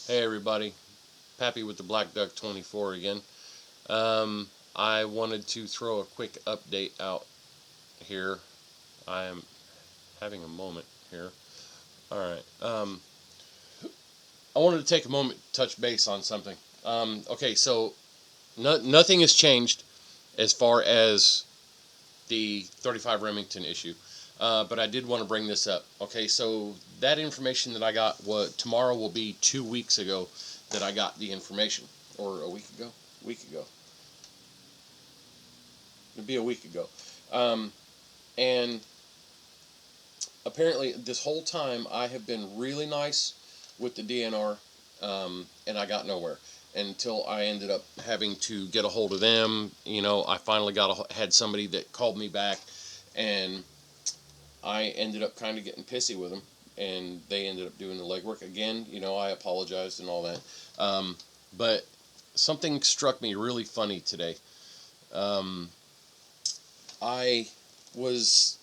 Hey everybody, Pappy with the Black Duck 24 again. I wanted to throw a quick update out here. I am having a moment here. Alright, I wanted to take a moment to touch base on something. Okay, so nothing has changed as far as the 35 Remington issue. But I did want to bring this up. Okay, so that information that I got, tomorrow will be 2 weeks ago that I got the information, or a week ago. Week ago. It'd be a week ago. And apparently, this whole time I have been really nice with the DNR, and I got nowhere until I ended up having to get a hold of them. I finally had somebody that called me back, and I ended up kind of getting pissy with them, and they ended up doing the legwork again. I apologized and all that. But something struck me really funny today. I was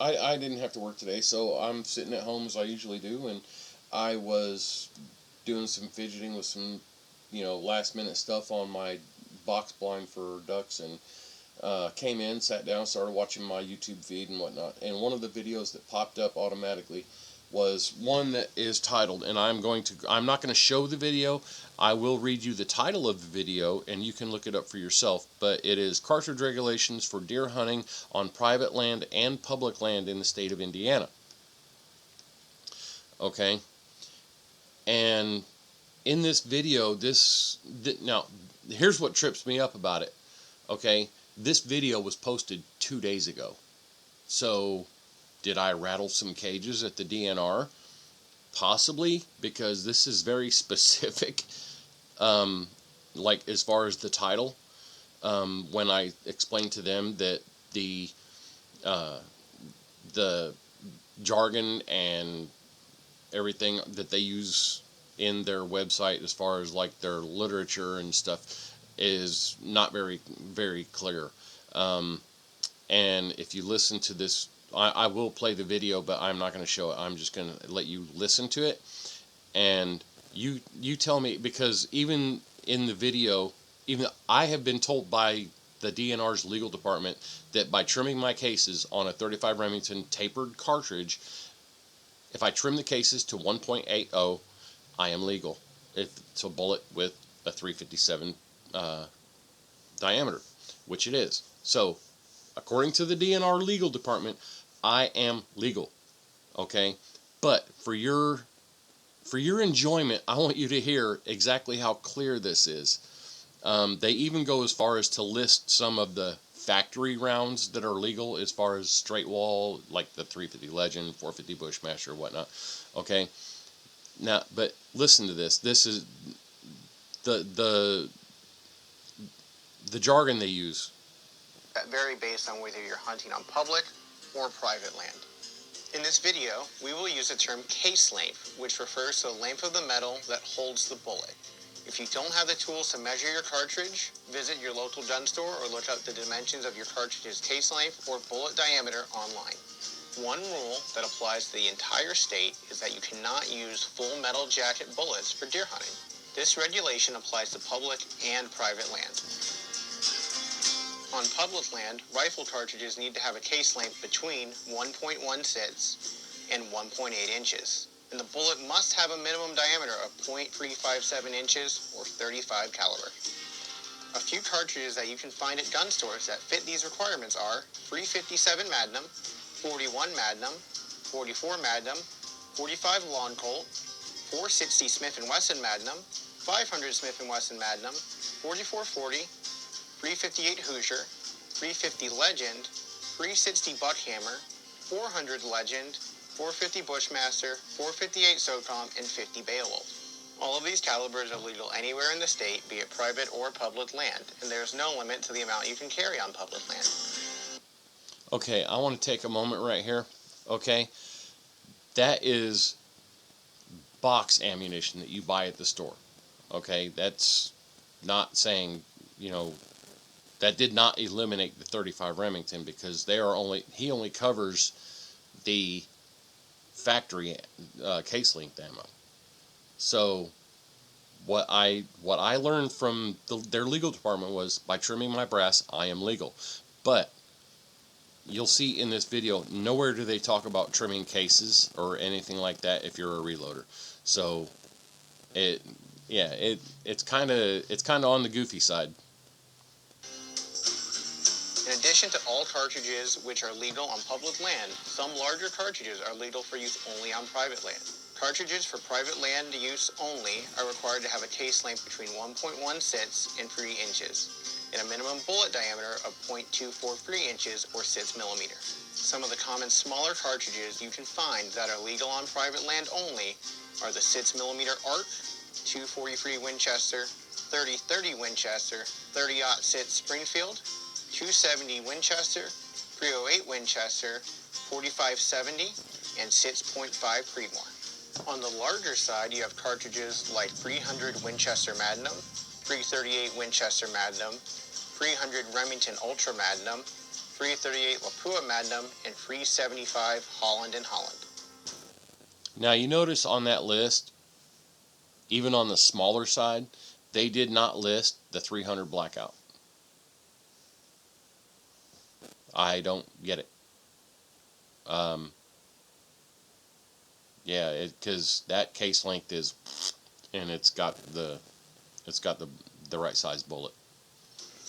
I didn't have to work today, so I'm sitting at home as I usually do, and I was doing some fidgeting with some last minute stuff on my box blind for ducks, and came in, sat down, started watching my YouTube feed and whatnot. And one of the videos that popped up automatically was one that is titled, and I'm not going to show the video. I will read you the title of the video, and you can look it up for yourself. But it is Cartridge Regulations for Deer Hunting on Private Land and Public Land in the State of Indiana. Okay? And in this video, now, here's what trips me up about it. Okay? This video was posted 2 days ago. So, did I rattle some cages at the DNR? Possibly, because this is very specific, like as far as the title. When I explained to them that the jargon and everything that they use in their website as far as like their literature and stuff is not very, very clear. And if you listen to this, I will play the video, but I'm not going to show it. I'm just going to let you listen to it. And you tell me, because even in the video, even I have been told by the DNR's legal department that by trimming my cases on a 35 Remington tapered cartridge, if I trim the cases to 1.80, I am legal. If it's a bullet with a 357 diameter, which it is. So, according to the DNR legal department, I am legal. Okay? But for your enjoyment, I want you to hear exactly how clear this is. They even go as far as to list some of the factory rounds that are legal as far as straight wall, like the 350 Legend, 450 Bushmaster, whatnot. Okay? Now, but listen to this. This is the jargon they use. That vary based on whether you're hunting on public or private land. In this video, we will use the term case length, which refers to the length of the metal that holds the bullet. If you don't have the tools to measure your cartridge, visit your local gun store or look up the dimensions of your cartridge's case length or bullet diameter online. One rule that applies to the entire state is that you cannot use full metal jacket bullets for deer hunting. This regulation applies to public and private land. On public land, rifle cartridges need to have a case length between 1.16 and 1.8 inches, and the bullet must have a minimum diameter of 0.357 inches or .35 caliber. A few cartridges that you can find at gun stores that fit these requirements are 357 Magnum, 41 Magnum, 44 Magnum, 45 Long Colt, 460 Smith & Wesson Magnum, 500 Smith & Wesson Magnum, 4440, 358 Hoosier, 350 Legend, 360 Buckhammer, 400 Legend, 450 Bushmaster, 458 SOCOM, and 50 Beowulf. All of these calibers are legal anywhere in the state, be it private or public land, and there's no limit to the amount you can carry on public land. Okay, I want to take a moment right here. Okay, that is box ammunition that you buy at the store. Okay, that's not saying, that did not eliminate the 35 Remington, because he only covers the factory case length ammo. So what I learned from their legal department was, by trimming my brass, I am legal. But you'll see in this video, nowhere do they talk about trimming cases or anything like that if you're a reloader. So it yeah, it's kind of on the goofy side. In addition to all cartridges which are legal on public land, some larger cartridges are legal for use only on private land. Cartridges for private land use only are required to have a case length between 1.1 sits and 3 inches, and a minimum bullet diameter of 0.243 inches or 6 millimeters. Some of the common smaller cartridges you can find that are legal on private land only are the 6 millimeter ARC, 243 Winchester, 30-30 Winchester, 30-06 Springfield, 270 Winchester, 308 Winchester, 4570, and 6.5 Creedmoor. On the larger side, you have cartridges like 300 Winchester Magnum, 338 Winchester Magnum, 300 Remington Ultra Magnum, 338 Lapua Magnum, and 375 Holland & Holland. Now you notice on that list, even on the smaller side, they did not list the 300 Blackout. I don't get it. Yeah, because that case length is, and it's got the right size bullet.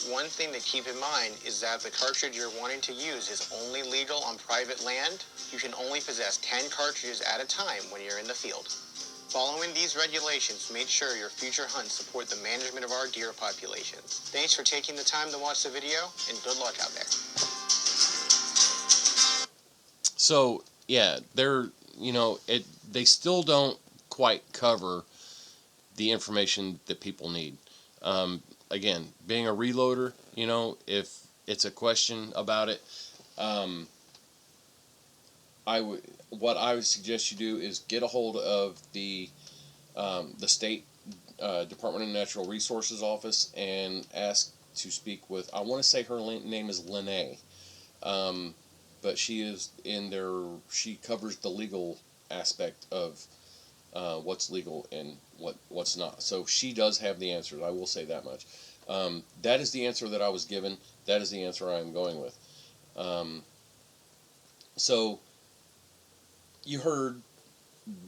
One thing to keep in mind is that the cartridge you're wanting to use is only legal on private land. You can only possess 10 cartridges at a time when you're in the field. Following these regulations, make sure your future hunts support the management of our deer populations. Thanks for taking the time to watch the video, and good luck out there. So yeah, they still don't quite cover the information that people need. Again, being a reloader, if it's a question about it, what I would suggest you do is get a hold of the state Department of Natural Resources office and ask to speak with. I want to say her name is Lene, but she is in there. She covers the legal aspect of what's legal and what's not. So she does have the answers. I will say that much. That is the answer that I was given. That is the answer I am going with. So you heard,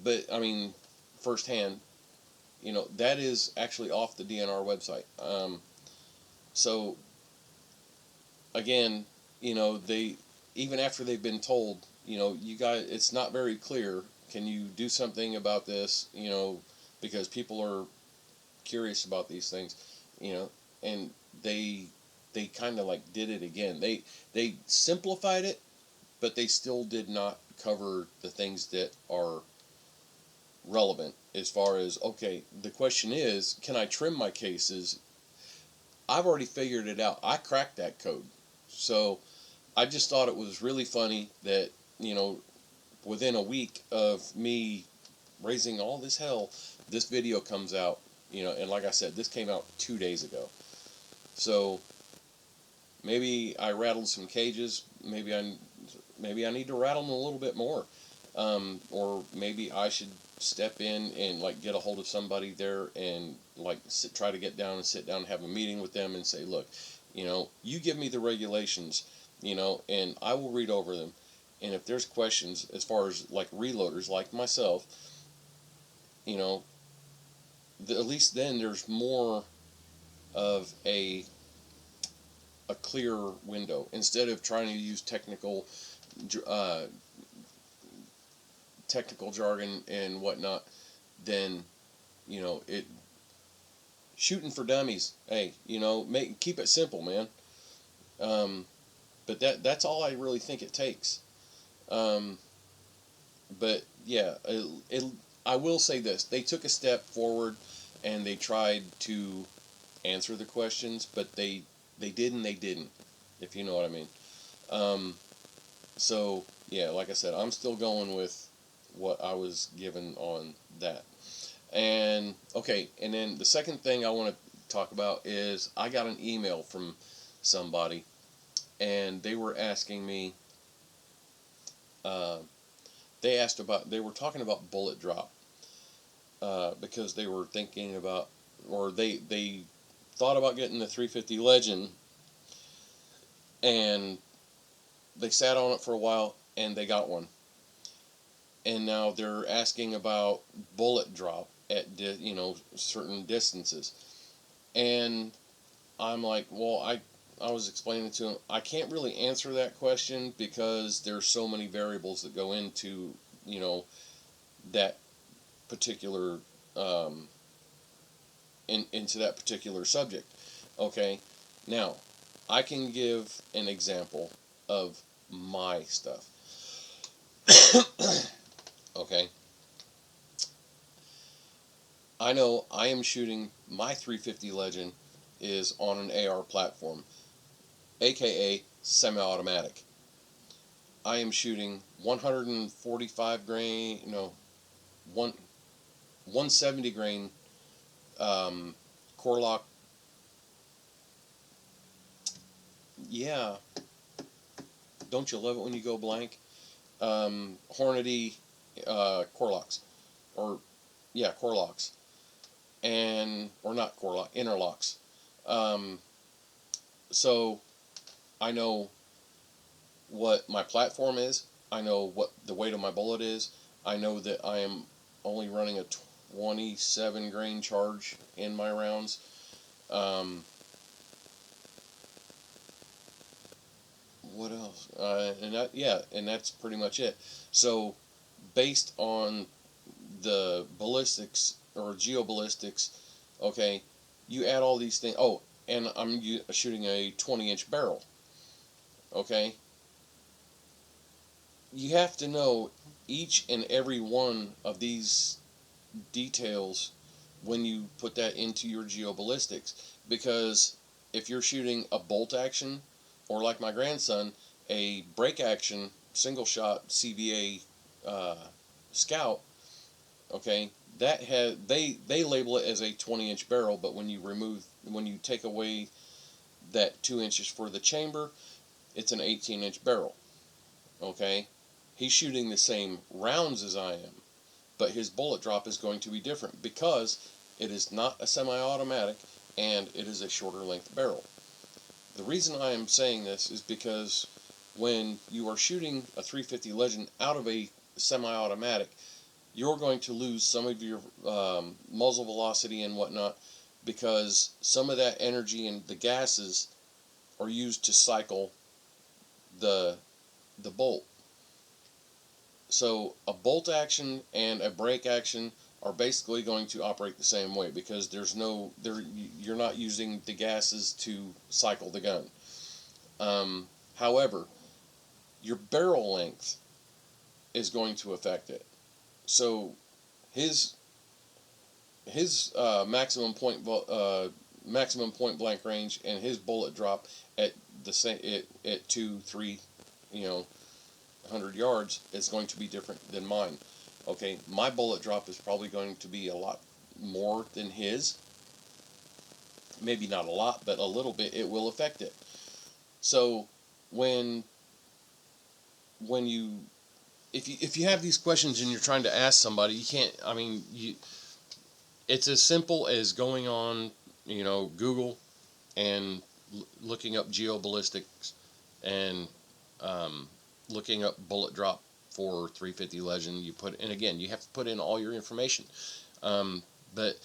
but I mean, firsthand, that is actually off the DNR website. So again, they, even after they've been told, you guys, it's not very clear. Can you do something about this? Because people are curious about these things, and they kind of like did it again. They simplified it, but they still did not cover the things that are relevant as far as, okay, the question is, can I trim my cases? I've already figured it out. I cracked that code. So I just thought it was really funny that, within a week of me raising all this hell, this video comes out, and like I said, this came out 2 days ago. So maybe I rattled some cages. Maybe I need to rattle them a little bit more. Or maybe I should step in and like get a hold of somebody there and like try to get down and sit down and have a meeting with them and say, look, you give me the regulations, and I will read over them. And if there's questions as far as like reloaders like myself, at least then there's more of a clear window instead of trying to use technical jargon and whatnot. Then it shooting for dummies. Hey, keep it simple, man. But that's all I really think it takes. But yeah, I will say this: they took a step forward and they tried to answer the questions, but they did and they didn't, if you know what I mean. So yeah, like I said, I'm still going with what I was given on that. And okay, and then the second thing I want to talk about is I got an email from somebody, and they were asking me. They were talking about bullet drop, because they were thinking about, or they thought about getting the 350 Legend, and they sat on it for a while, and they got one, and now they're asking about bullet drop at certain distances, and I'm like, well, I was explaining to him, I can't really answer that question because there's so many variables that go into, that particular, um, into that particular subject. Okay, now I can give an example of my stuff. Okay, I know I am shooting my 350 Legend is on an AR platform, aka semi-automatic. I am shooting 145 grain, no, one 170 grain, um, core lock. Yeah, don't you love it when you go blank? Hornady core locks, or yeah, core locks, and or not core lock, interlocks. Um, so I know what my platform is. I know what the weight of my bullet is. I know that I am only running a 27 grain charge in my rounds. Um, what else? And that's pretty much it. So, based on the ballistics or geoballistics, okay, you add all these things. Oh, and I'm shooting a 20-inch barrel. Okay, you have to know each and every one of these details when you put that into your geoballistics, because if you're shooting a bolt action, or like my grandson, a break action single shot CVA uh, Scout, okay, that has they label it as a 20-inch barrel, but when you take away that 2 inches for the chamber, it's an 18-inch barrel. Okay, he's shooting the same rounds as I am, but his bullet drop is going to be different because it is not a semi-automatic and it is a shorter length barrel. The reason I am saying this is because when you are shooting a 350 Legend out of a semi-automatic, you're going to lose some of your muzzle velocity and whatnot, because some of that energy and the gases are used to cycle the bolt. So a bolt action and a break action are basically going to operate the same way, because you're not using the gases to cycle the gun. However, your barrel length is going to affect it. So his maximum point blank range and his bullet drop at the same at 2 3, you know 100 yards is going to be different than mine. Okay, my bullet drop is probably going to be a lot more than his. Maybe not a lot, but a little bit. It will affect it. So when when you if you have these questions and you're trying to ask somebody, you can't. I mean, it's as simple as going on, Google, and looking up geoballistics, and um, looking up bullet drop for 350 Legend. And again, you have to put in all your information. But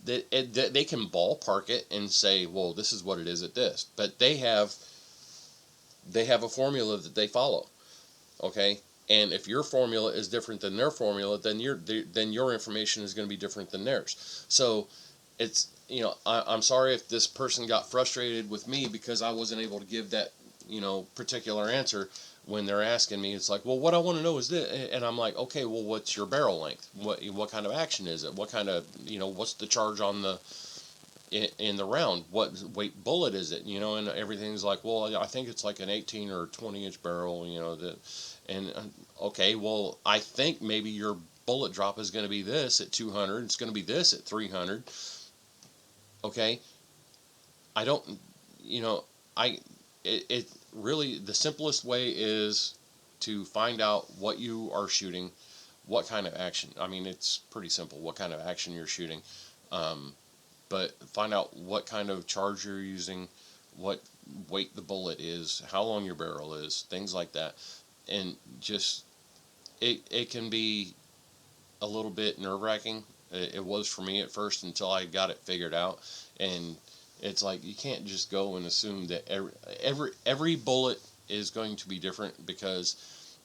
they can ballpark it and say, well, this is what it is at this. But they have a formula that they follow. Okay, and if your formula is different than their formula, then your information is going to be different than theirs. So it's I'm sorry if this person got frustrated with me because I wasn't able to give that particular answer when they're asking me. It's like, well, what I want to know is this, and I'm like, okay, well, what's your barrel length? What kind of action is it? What kind of what's the charge on the in the round? What weight bullet is it? And everything's like, well, I think it's like an 18 or 20-inch barrel. And okay, well, I think maybe your bullet drop is going to be this at 200. It's going to be this at 300. Okay, I don't, I, it really, the simplest way is to find out what you are shooting, what kind of action. I mean, it's pretty simple. What kind of action you're shooting, but find out what kind of charge you're using, what weight the bullet is, how long your barrel is, things like that, and just it can be a little bit nerve wracking. It was for me at first until I got it figured out, and it's like you can't just go and assume that every bullet is going to be different because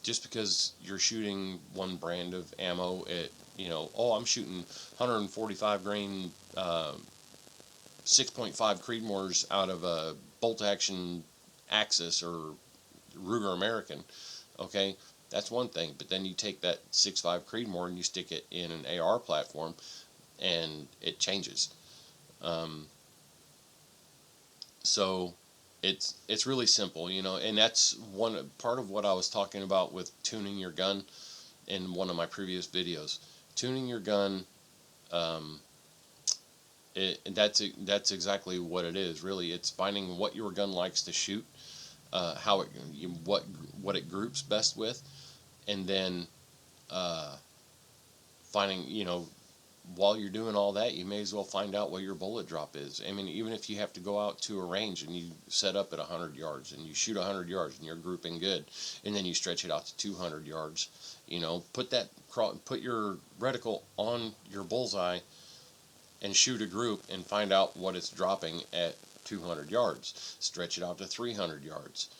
just because you're shooting one brand of ammo at oh, I'm shooting 145 grain 6.5 Creedmoors out of a bolt action Axis or Ruger American. Okay, that's one thing. But then you take that 6.5 Creedmoor and you stick it in an AR platform, and it changes. Um, so it's really simple, and that's one part of what I was talking about with tuning your gun in one of my previous videos. Tuning your gun, um, that's exactly what it is. Really, it's finding what your gun likes to shoot, how it what it groups best with, and then uh, finding while you're doing all that, you may as well find out what your bullet drop is. I mean, even if you have to go out to a range and you set up at 100 yards and you shoot 100 yards and you're grouping good, and then you stretch it out to 200 yards, put your reticle on your bullseye and shoot a group and find out what it's dropping at 200 yards. Stretch it out to 300 yards.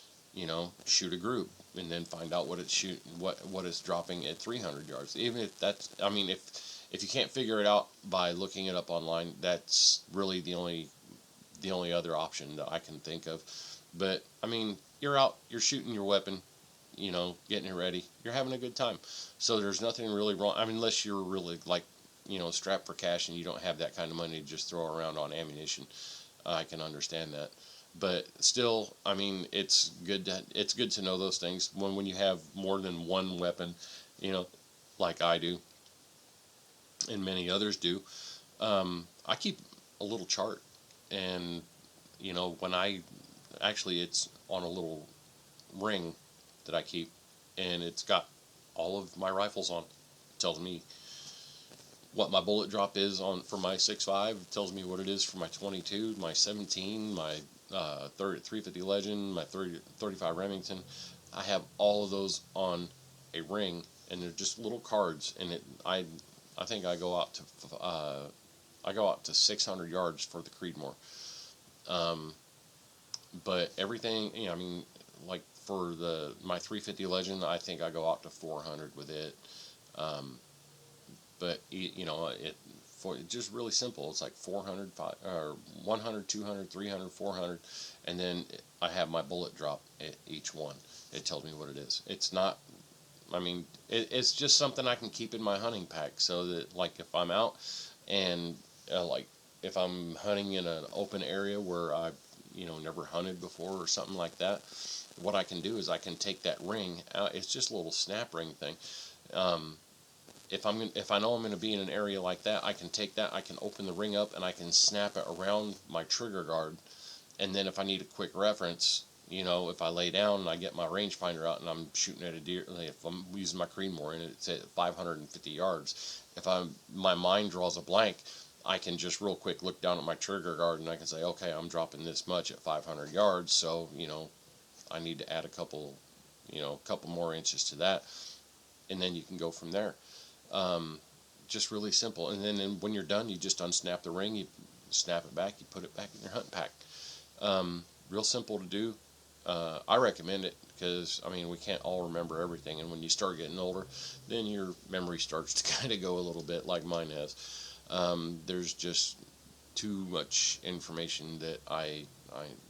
Shoot a group and then find out what it's dropping at 300 yards. Even if that's, I mean, if you can't figure it out by looking it up online, that's really the only other option that I can think of. But I mean, you're out, you're shooting your weapon, getting it ready. You're having a good time. So there's nothing really wrong. I mean, unless you're really like, strapped for cash and you don't have that kind of money to just throw around on ammunition. I can understand that. But still, I mean, it's good to know those things when you have more than one weapon, like I do and many others do. I keep a little chart, and when I actually it's on a little ring that I keep, and it's got all of my rifles on. It tells me what my bullet drop is on for my 6.5. It tells me what it is for my 22, my 17, my 350 Legend, my 35 Remington. I have all of those on a ring, and they're just little cards. And I think I go out to 600 yards for the Creedmoor. But everything, I mean, like for my 350 Legend, I think I go out to 400 with it. But it's just really simple. It's like 400, or 100, 200, 300, 400, and then I have my bullet drop at each one. It tells me what it is. It's not. I mean, it's just something I can keep in my hunting pack, so that like if I'm out and like if I'm hunting in an open area where I've never hunted before or something like that, what I can do is I can take that ring out. It's just a little snap ring thing. If I know I'm going to be in an area like that, I can take that, I can open the ring up, and I can snap it around my trigger guard. And then if I need a quick reference, if I lay down and I get my rangefinder out and I'm shooting at a deer, like if I'm using my Creedmoor and it's at 550 yards, if my mind draws a blank, I can just real quick look down at my trigger guard and I can say, okay, I'm dropping this much at 500 yards, so I need to add a couple more inches to that, and then you can go from there. Just really simple. And then when you're done, you just unsnap the ring, you snap it back, you put it back in your hunting pack. Real simple to do. I recommend it because, I mean, we can't all remember everything. And when you start getting older, then your memory starts to kind of go a little bit like mine has. There's just too much information that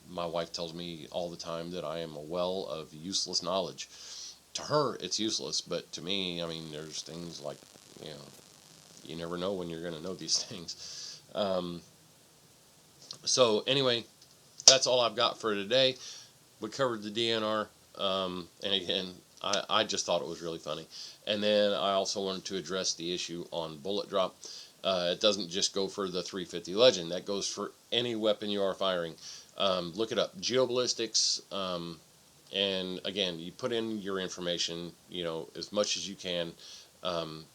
my wife tells me all the time that I am a well of useless knowledge. To her, it's useless, but to me, I mean, there's things like, you never know when you're going to know these things. So anyway, that's all I've got for today. We covered the DNR, and again, I just thought it was really funny. And then I also wanted to address the issue on bullet drop. It doesn't just go for the 350 Legend. That goes for any weapon you are firing. Look it up. Geoballistics, And again, you put in your information, as much as you can. Um,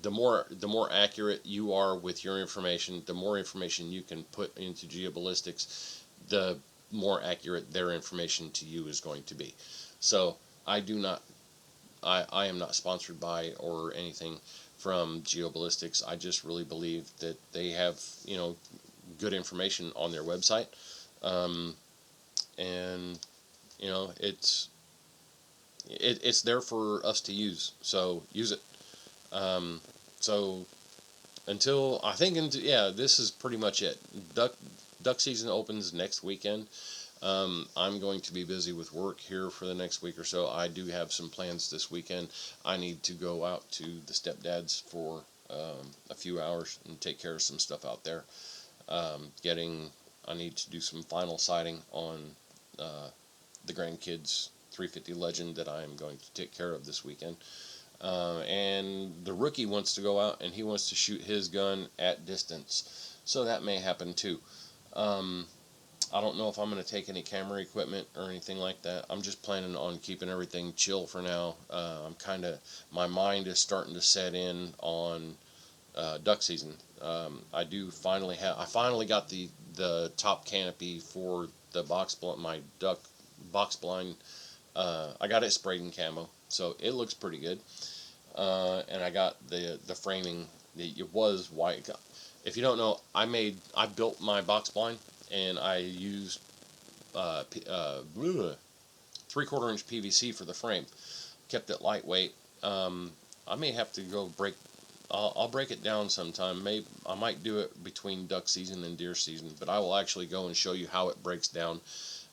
the more accurate you are with your information, the more information you can put into geoballistics, the more accurate their information to you is going to be. So I do not, I am not sponsored by or anything from geoballistics. I just really believe that they have, good information on their website. Um, and, it's there for us to use. So use it. Um, so until I think, yeah, this is pretty much it. Duck season opens next weekend. I'm going to be busy with work here for the next week or so. I do have some plans this weekend. I need to go out to the stepdad's for a few hours and take care of some stuff out there. I need to do some final siding on uh, the grandkids 350 Legend that I am going to take care of this weekend. And the rookie wants to go out and he wants to shoot his gun at distance. So that may happen too. Um, I don't know if I'm going to take any camera equipment or anything like that. I'm just planning on keeping everything chill for now. My mind is starting to set in on duck season. I finally got the top canopy for the my duck box blind. I got it sprayed in camo, so it looks pretty good. And I got the framing. It was white. If you don't know, I built my box blind and I used 3/4 inch PVC for the frame. Kept it lightweight. I may have to go break. I'll break it down sometime. Maybe I might do it between duck season and deer season, but I will actually go and show you how it breaks down.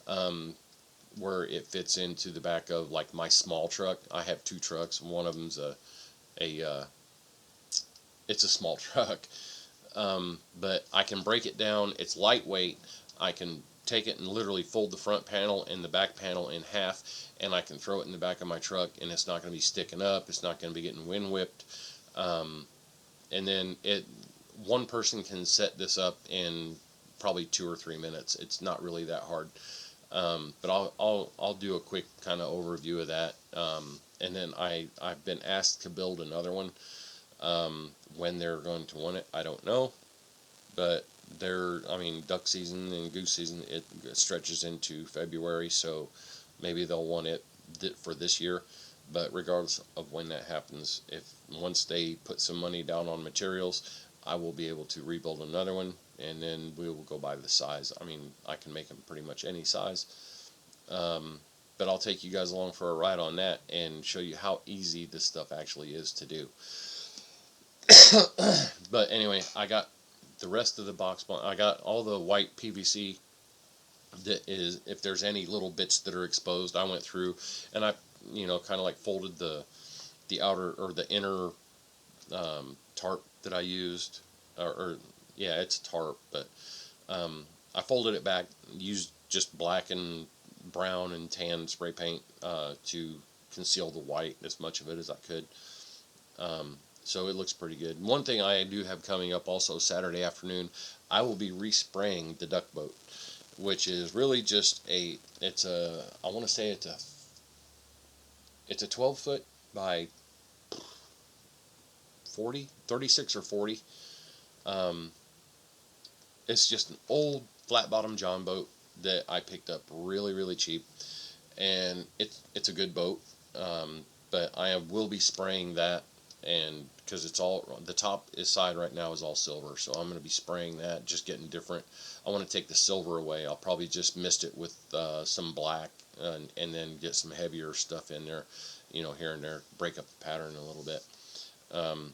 Um, where it fits into the back of like my small truck. I have two trucks. One of them's a it's a small truck, but I can break it down. It's lightweight. I can take it and literally fold the front panel and the back panel in half, and I can throw it in the back of my truck, and it's not going to be sticking up. It's not going to be getting wind whipped. Um, and then one person can set this up in probably 2 or 3 minutes. It's not really that hard. But I'll do a quick kind of overview of that. And then I've been asked to build another one. When they're going to want it, I don't know. But duck season and goose season, it stretches into February, so maybe they'll want it for this year. But regardless of when that happens, if once they put some money down on materials, I will be able to rebuild another one, and then we will go by the size. I can make them pretty much any size. But I'll take you guys along for a ride on that and show you how easy this stuff actually is to do. But anyway, I got the rest of the box. I got all the white PVC that is, if there's any little bits that are exposed, I went through and I, kind of like folded the outer or the inner tarp that I used, or yeah, it's a tarp, but I folded it back, used just black and brown and tan spray paint to conceal the white, as much of it as I could. So it looks pretty good. One thing I do have coming up also Saturday afternoon, I will be respraying the duck boat, which is really just I want to say it's a 12 foot by 40, 36 or 40. Um, it's just an old flat bottom John boat that I picked up really, really cheap, and it's a good boat. But I will be spraying that, and because it's all the top is side right now is all silver, so I'm going to be spraying that, just getting different. I want to take the silver away. I'll probably just mist it with some black, and then get some heavier stuff in there, here and there, break up the pattern a little bit. Um,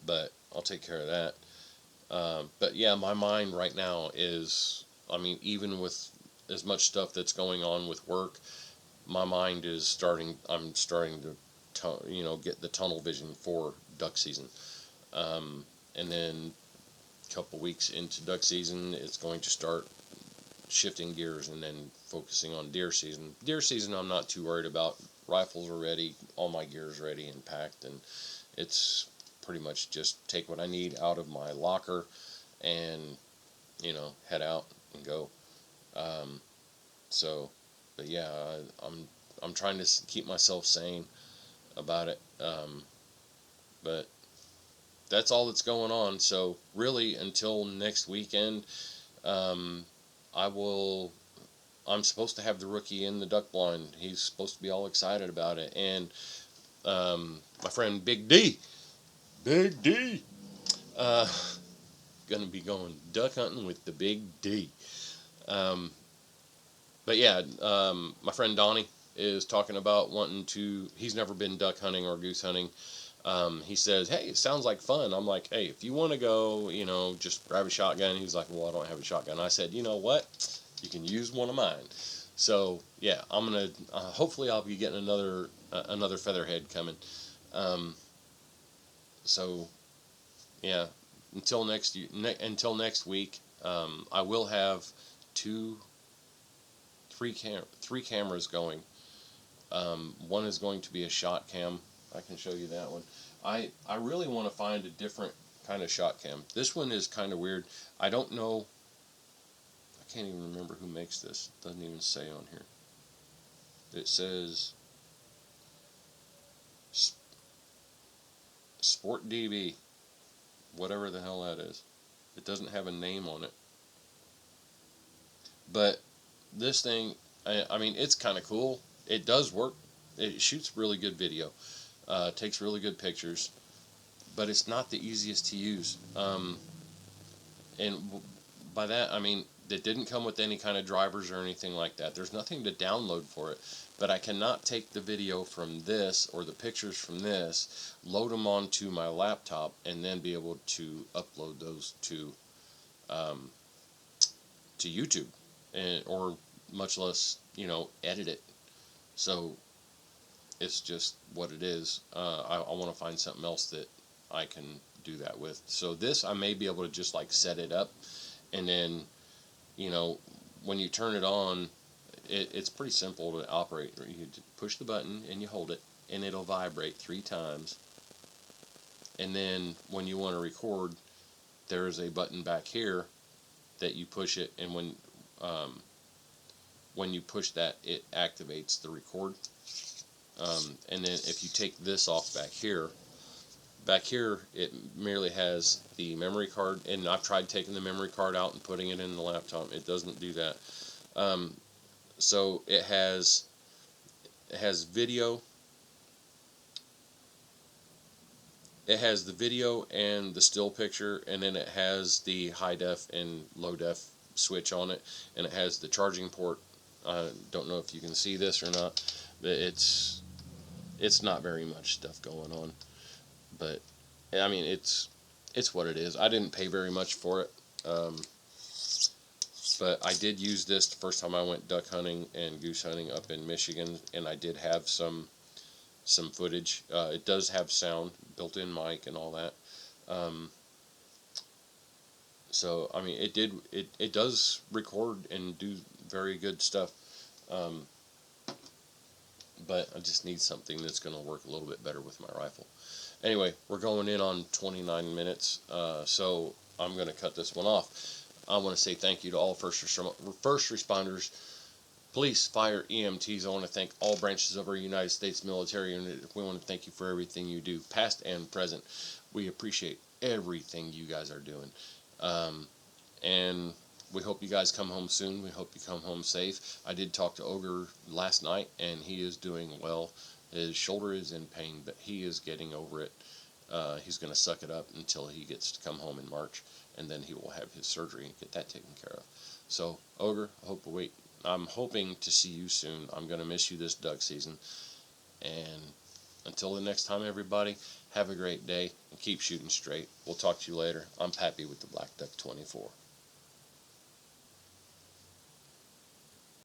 but I'll take care of that. But yeah, my mind right now is, even with as much stuff that's going on with work, my mind is I'm starting to get the tunnel vision for duck season. And then a couple weeks into duck season, it's going to start shifting gears and then focusing on deer season. Deer season, I'm not too worried about. Rifles are ready, all my gear is ready and packed, and it's pretty much just take what I need out of my locker and head out and go. So but yeah, I'm trying to keep myself sane about it. But that's all that's going on. So really, until next weekend, um, I will. I'm supposed to have the rookie in the duck blind. He's supposed to be all excited about it, and my friend Big D, uh, gonna be going duck hunting with the Big D. Um, but yeah, my friend Donnie is talking about wanting to. He's never been duck hunting or goose hunting. He says, "Hey, it sounds like fun." I'm like, "Hey, if you want to go, just grab a shotgun." He's like, "Well, I don't have a shotgun." I said, "You know what? You can use one of mine." So yeah, I'm gonna. Hopefully, I'll be getting another featherhead coming. Um, so yeah, until next week, I will have two, three cameras going. One is going to be a shot cam. I can show you that one. I really want to find a different kind of shot cam. This one is kind of weird. I don't know. I can't even remember who makes this. It doesn't even say on here. It says Sport DB, whatever the hell that is. It doesn't have a name on it. But this thing, I mean, it's kind of cool. It does work. It shoots really good video. Takes really good pictures. But it's not the easiest to use. And by that, I mean, it didn't come with any kind of drivers or anything like that. There's nothing to download for it. But I cannot take the video from this or the pictures from this, load them onto my laptop, and then be able to upload those um, to YouTube, or much less, edit it. So it's just what it is. I want to find something else that I can do that with. So this, I may be able to just like set it up, and then, you know, when you turn it on, it's pretty simple to operate. You push the button and you hold it, and it'll vibrate 3 times. And then when you want to record, there's a button back here that you push it, and um, when you push that, it activates the record. And then if you take this off back here it merely has the memory card, and I've tried taking the memory card out and putting it in the laptop. It doesn't do that. Um, so it has video. It has the video and the still picture, and then it has the high def and low def switch on it, and it has the charging port. I don't know if you can see this or not, but it's not very much stuff going on. But I mean, it's what it is. I didn't pay very much for it, but I did use this the first time I went duck hunting and goose hunting up in Michigan, and I did have some footage. It does have sound, built-in mic, and all that. Um, so I mean, it does record and do very good stuff. Um, but I just need something that's going to work a little bit better with my rifle. Anyway, we're going in on 29 minutes, so I'm going to cut this one off. I want to say thank you to all first responders, police, fire, EMTs. I want to thank all branches of our United States military, and we want to thank you for everything you do, past and present. We appreciate everything you guys are doing. Um, and we hope you guys come home soon. We hope you come home safe. I did talk to Ogre last night, and he is doing well. His shoulder is in pain, but he is getting over it. He's going to suck it up until he gets to come home in March, and then he will have his surgery and get that taken care of. So, Ogre, I'm hoping to see you soon. I'm going to miss you this duck season. And until the next time, everybody, have a great day and keep shooting straight. We'll talk to you later. I'm Pappy with the Black Duck 24.